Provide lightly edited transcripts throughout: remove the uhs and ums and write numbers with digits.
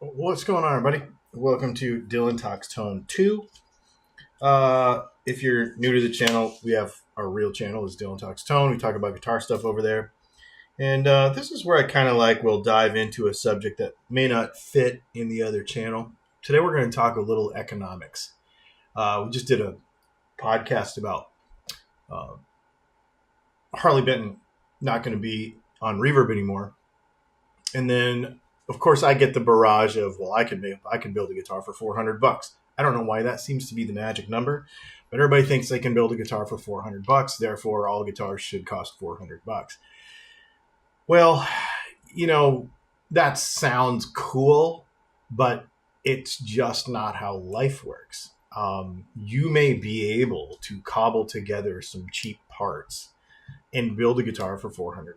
What's going on, everybody? Welcome to DylanTalksTone 2. If you're new to the channel, we have our real channel is Dylan Talks Tone. We talk about guitar stuff over there. And this is where I kind of will dive into a subject that may not fit in the other channel. Today we're going to talk a little economics. We just did a podcast about Harley Benton not going to be on Reverb anymore. And then of course, I get the barrage of, well, I can build a guitar for $400. I don't know why that seems to be the magic number, but everybody thinks they can build a guitar for $400. Therefore, all guitars should cost $400. Well, that sounds cool, but it's just not how life works. You may be able to cobble together some cheap parts and build a guitar for $400.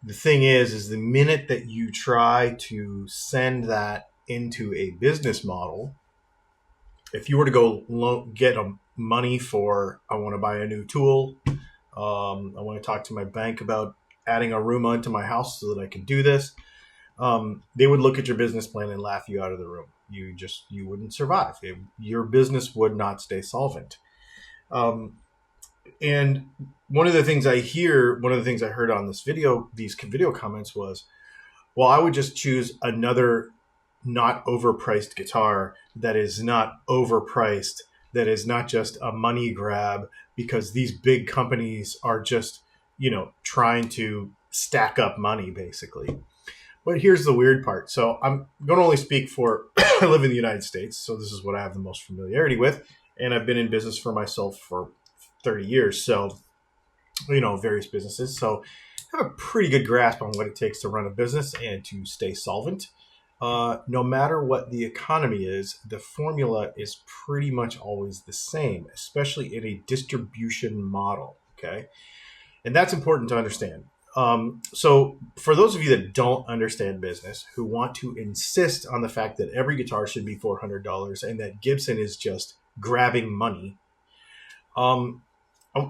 The thing is the minute that you try to send that into a business model, if you were to go get money for, I want to buy a new tool, I want to talk to my bank about adding a room onto my house so that I can do this, they would look at your business plan and laugh you out of the room. You wouldn't survive. Your business would not stay solvent. And one of the things I heard on these video comments was, well, I would just choose another not overpriced guitar that is not overpriced, that is not just a money grab, because these big companies are just, trying to stack up money, basically. But here's the weird part. So I'm going to only speak for, I live in the United States, so this is what I have the most familiarity with. And I've been in business for myself for 30 years. So, various businesses. So I have a pretty good grasp on what it takes to run a business and to stay solvent. No matter what the economy is, the formula is pretty much always the same, especially in a distribution model. Okay. And that's important to understand. So for those of you that don't understand business, who want to insist on the fact that every guitar should be $400 and that Gibson is just grabbing money,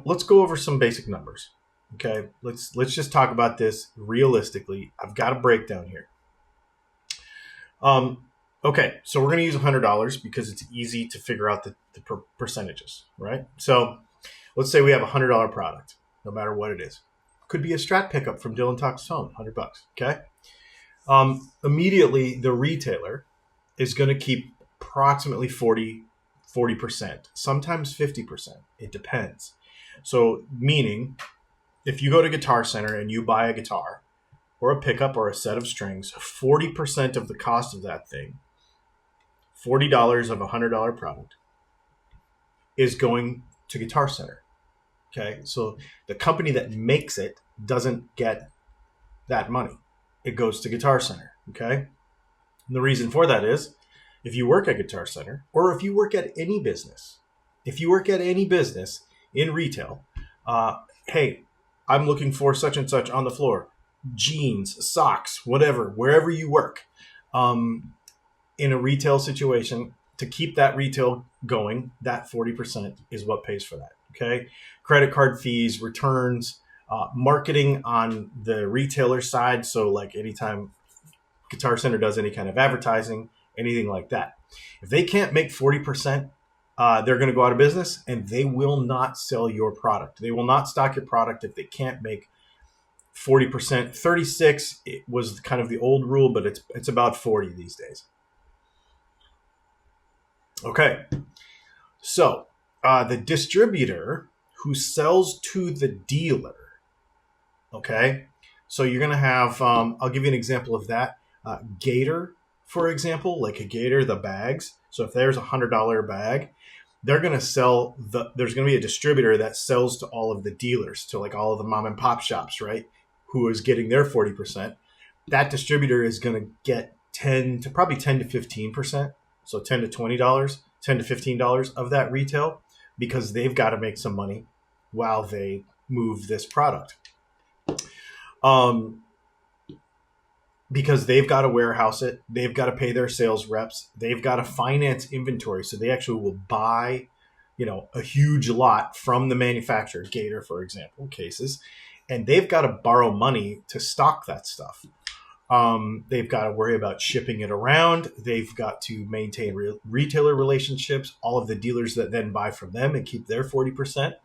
let's go over some basic numbers. Okay, let's just talk about this realistically. I've got a breakdown here. Okay, so we're going to use $100 because it's easy to figure out the percentages, right? So let's say we have a $100 product, no matter what it is. Could be a Strat pickup from DylanTalksTone, $100. Okay. Immediately, the retailer is going to keep approximately 40%, sometimes 50%. It depends. So meaning, if you go to Guitar Center and you buy a guitar or a pickup or a set of strings, 40% of the cost of that thing, $40 of a $100 product, is going to Guitar Center. Okay, so the company that makes it doesn't get that money. It goes to Guitar Center. Okay, and the reason for that is, if you work at Guitar Center, or if you work at any business, in retail, hey, I'm looking for such and such on the floor, jeans, socks, whatever, wherever you work, in a retail situation, to keep that retail going, that 40% is what pays for that. Okay, credit card fees, returns, marketing on the retailer side. So like anytime Guitar Center does any kind of advertising, anything like that, if they can't make 40%, they're going to go out of business and they will not sell your product. They will not stock your product if they can't make 40%. 36 it was kind of the old rule, but it's about 40 these days. Okay, so the distributor who sells to the dealer. Okay, so you're going to have, I'll give you an example of that. Gator, for example, like a Gator, the bags. So if there's a $100 bag, they're going to sell there's going to be a distributor that sells to all of the dealers, to like all of the mom and pop shops, right? Who is getting their 40%. That distributor is going to get 10 to 15%. So $10 to $20, $10 to $15 of that retail, because they've got to make some money while they move this product. Because they've got to warehouse it, they've got to pay their sales reps, they've got to finance inventory. So they actually will buy, a huge lot from the manufacturer, Gator, for example, cases, and they've got to borrow money to stock that stuff. They've got to worry about shipping it around. They've got to maintain retailer relationships, all of the dealers that then buy from them and keep their 40%,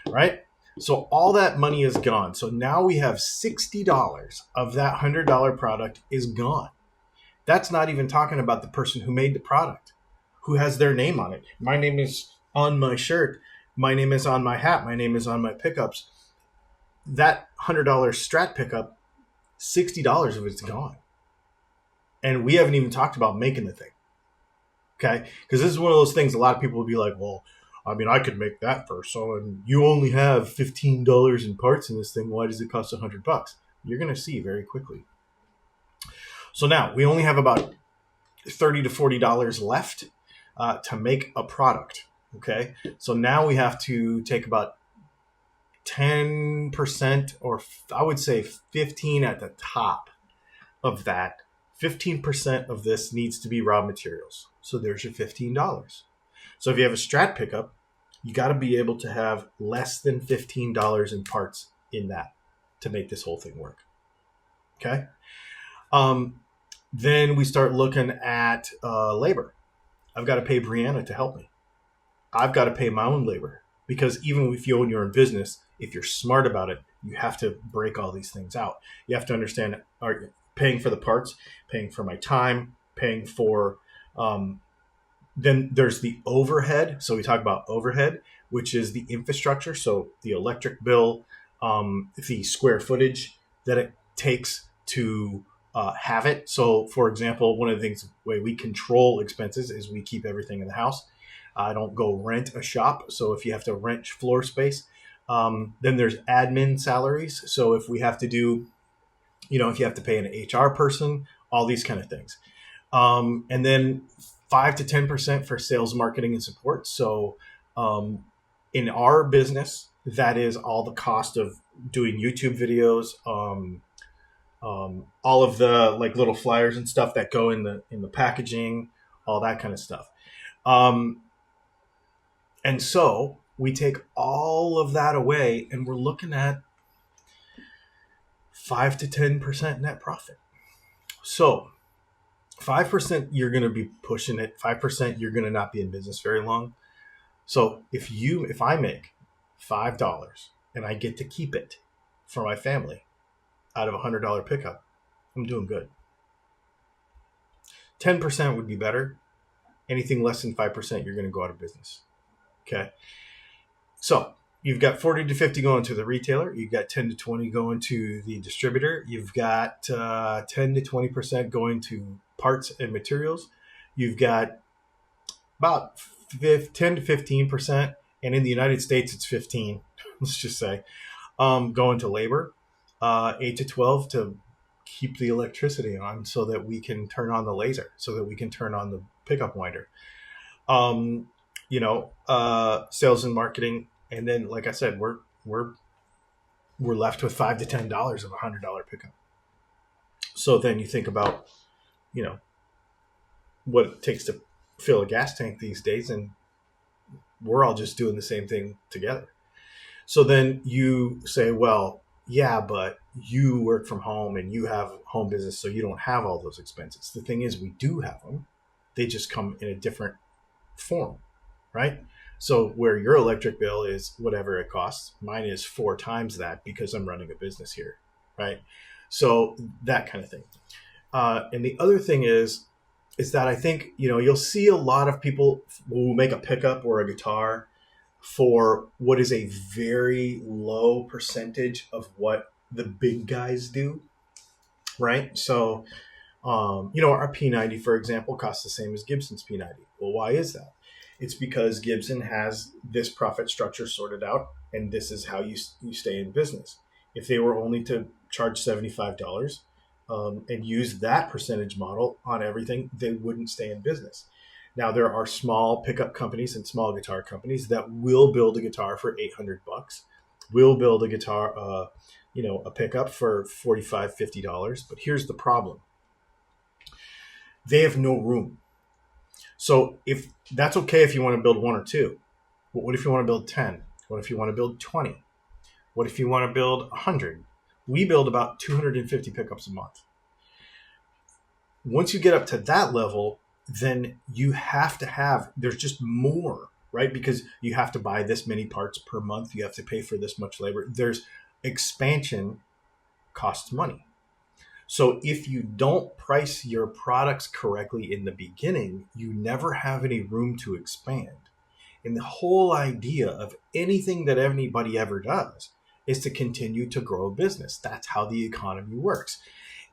right? So all that money is gone. So now we have $60 of that $100 product is gone. That's not even talking about the person who made the product, who has their name on it. My name is on my shirt. My name is on my hat. My name is on my pickups. That $100 Strat pickup, $60 of it's gone. And we haven't even talked about making the thing. Okay? Because this is one of those things a lot of people will be like, well, I mean, I could make that first. So, and you only have $15 in parts in this thing. Why does it cost $100? You're going to see very quickly. So now we only have about $30 to $40 left to make a product. Okay. So now we have to take about 10%, or I would say 15 at the top of that. 15% of this needs to be raw materials. So there's your $15. So if you have a Strat pickup, you got to be able to have less than $15 in parts in that to make this whole thing work. Okay. Then we start looking at labor. I've got to pay Brianna to help me. I've got to pay my own labor, because even if you own your own business, if you're smart about it, you have to break all these things out. You have to understand, paying for the parts, paying for my time, paying for, then there's the overhead. So we talk about overhead, which is the infrastructure. So the electric bill, the square footage that it takes to have it. So for example, one of the things, the way we control expenses is we keep everything in the house. I don't go rent a shop. So if you have to rent floor space, then there's admin salaries. So if we have to do, if you have to pay an HR person, all these kind of things. And then 5 to 10% for sales, marketing, and support. So in our business, that is all the cost of doing YouTube videos, all of the like little flyers and stuff that go in the packaging, all that kind of stuff. And so we take all of that away, and we're looking at 5 to 10% net profit. So 5%, you're going to be pushing it. 5%, you're going to not be in business very long. So if I make $5 and I get to keep it for my family out of a $100 pickup, I'm doing good. 10% would be better. Anything less than 5%, you're going to go out of business. Okay. So you've got 40 to 50 going to the retailer. You've got 10 to 20 going to the distributor. You've got 10 to 20% going to parts and materials. You've got about 10 to 15%. And in the United States, it's 15, let's just say, going to labor, 8 to 12 to keep the electricity on so that we can turn on the laser, so that we can turn on the pickup winder, sales and marketing. And then, like I said, we're left with $5 to $10 of a $100 pickup. So then you think about, what it takes to fill a gas tank these days, and we're all just doing the same thing together. So then you say, well, yeah, but you work from home and you have home business, so you don't have all those expenses. The thing is, we do have them. They just come in a different form, right? So where your electric bill is whatever it costs, mine is 4 times that, because I'm running a business here, right? So that kind of thing. And the other thing is that I think, you'll see a lot of people will make a pickup or a guitar for what is a very low percentage of what the big guys do, right? So, our P90, for example, costs the same as Gibson's P90. Well, why is that? It's because Gibson has this profit structure sorted out, and this is how you stay in business. If they were only to charge $75 and use that percentage model on everything, they wouldn't stay in business. Now, there are small pickup companies and small guitar companies that will build a guitar for $800, will build a guitar, a pickup for $45, $50. But here's the problem. They have no room. So if that's okay if you want to build 1 or 2, but what if you want to build 10? What if you want to build 20? What if you want to build 100? We build about 250 pickups a month. once you get up to that level, then you have to have, there's just more, right? Because you have to buy this many parts per month. You have to pay for this much labor. There's expansion costs money. So if you don't price your products correctly in the beginning, you never have any room to expand. And the whole idea of anything that anybody ever does is to continue to grow a business. That's how the economy works.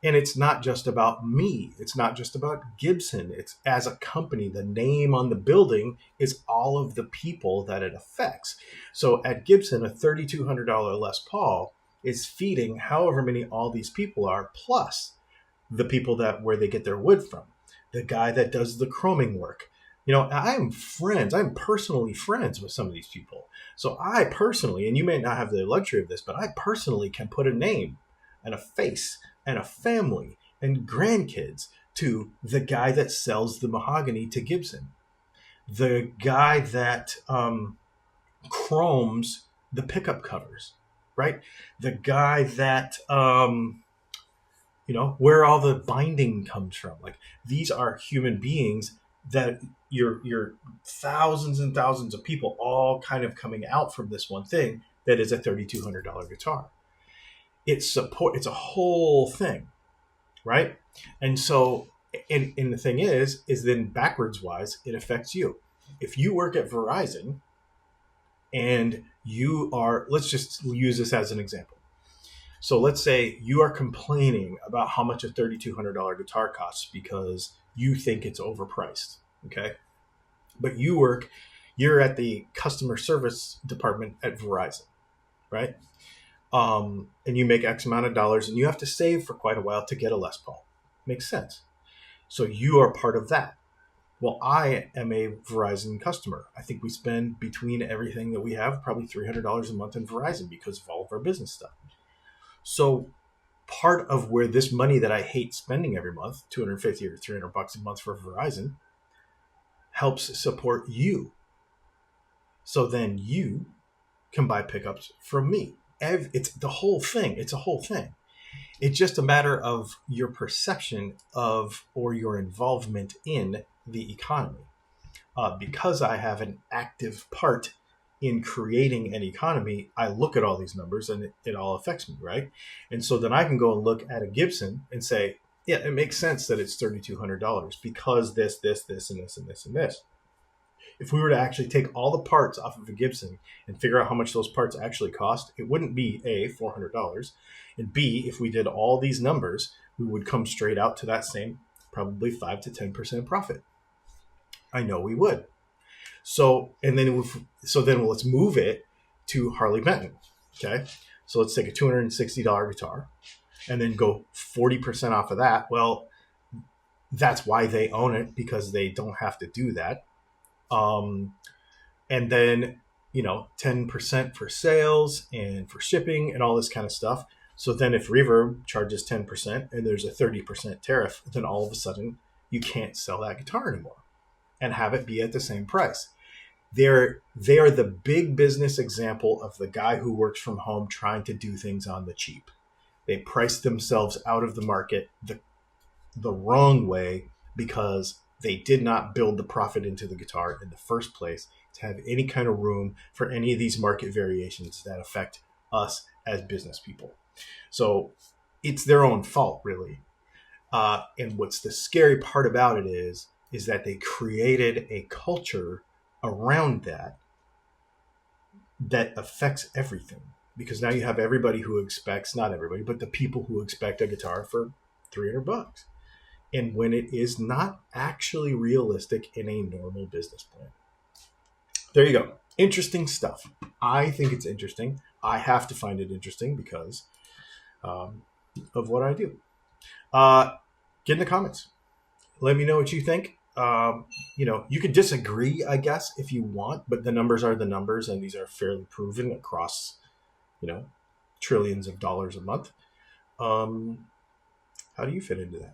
And it's not just about me. It's not just about Gibson. It's as a company, the name on the building is all of the people that it affects. So at Gibson, a $3,200 Les Paul is feeding however many all these people are, plus the people that where they get their wood from, the guy that does the chroming work. You know, I'm personally friends with some of these people. So I personally, and you may not have the luxury of this, but I personally can put a name and a face and a family and grandkids to the guy that sells the mahogany to Gibson, the guy that chromes the pickup covers, right? The guy that, where all the binding comes from. Like, these are human beings that you're thousands and thousands of people all kind of coming out from this one thing that is a $3,200 guitar. It's a whole thing, right? And so, and the thing is then backwards wise, it affects you. If you work at Verizon and you are, let's just use this as an example. So let's say you are complaining about how much a $3,200 guitar costs because you think it's overpriced, okay? But you're at the customer service department at Verizon, right? And you make X amount of dollars and you have to save for quite a while to get a Les Paul. Makes sense. So you are part of that. Well, I am a Verizon customer. I think we spend between everything that we have probably $300 a month in Verizon because of all of our business stuff. So part of where this money that I hate spending every month, $250 or $300 a month for Verizon, helps support you. So then you can buy pickups from me. It's the whole thing. It's a whole thing. It's just a matter of your perception of or your involvement in the economy. Because I have an active part in creating an economy, I look at all these numbers and it all affects me, right? And so then I can go and look at a Gibson and say, yeah, it makes sense that it's $3,200 because this, and this, and this, and this. If we were to actually take all the parts off of a Gibson and figure out how much those parts actually cost, it wouldn't be A, $400, and B, if we did all these numbers, we would come straight out to that same probably 5 to 10% profit. I know we would. So then let's move it to Harley Benton. Okay, so let's take a $260 guitar and then go 40% off of that. Well, that's why they own it, because they don't have to do that. And then, 10% for sales and for shipping and all this kind of stuff. So then if Reverb charges 10% and there's a 30% tariff, then all of a sudden you can't sell that guitar anymore and have it be at the same price. They are the big business example of the guy who works from home trying to do things on the cheap. They price themselves out of the market the wrong way because they did not build the profit into the guitar in the first place to have any kind of room for any of these market variations that affect us as business people. So it's their own fault, really. And what's the scary part about it is that they created a culture around that affects everything. Because now you have everybody who expects, not everybody, but the people who expect a guitar for $300. And when it is not actually realistic in a normal business plan. There you go. Interesting stuff. I think it's interesting. I have to find it interesting because of what I do. Get in the comments. Let me know what you think. You can disagree, I guess, if you want, but the numbers are the numbers, and these are fairly proven across, trillions of dollars a month. How do you fit into that?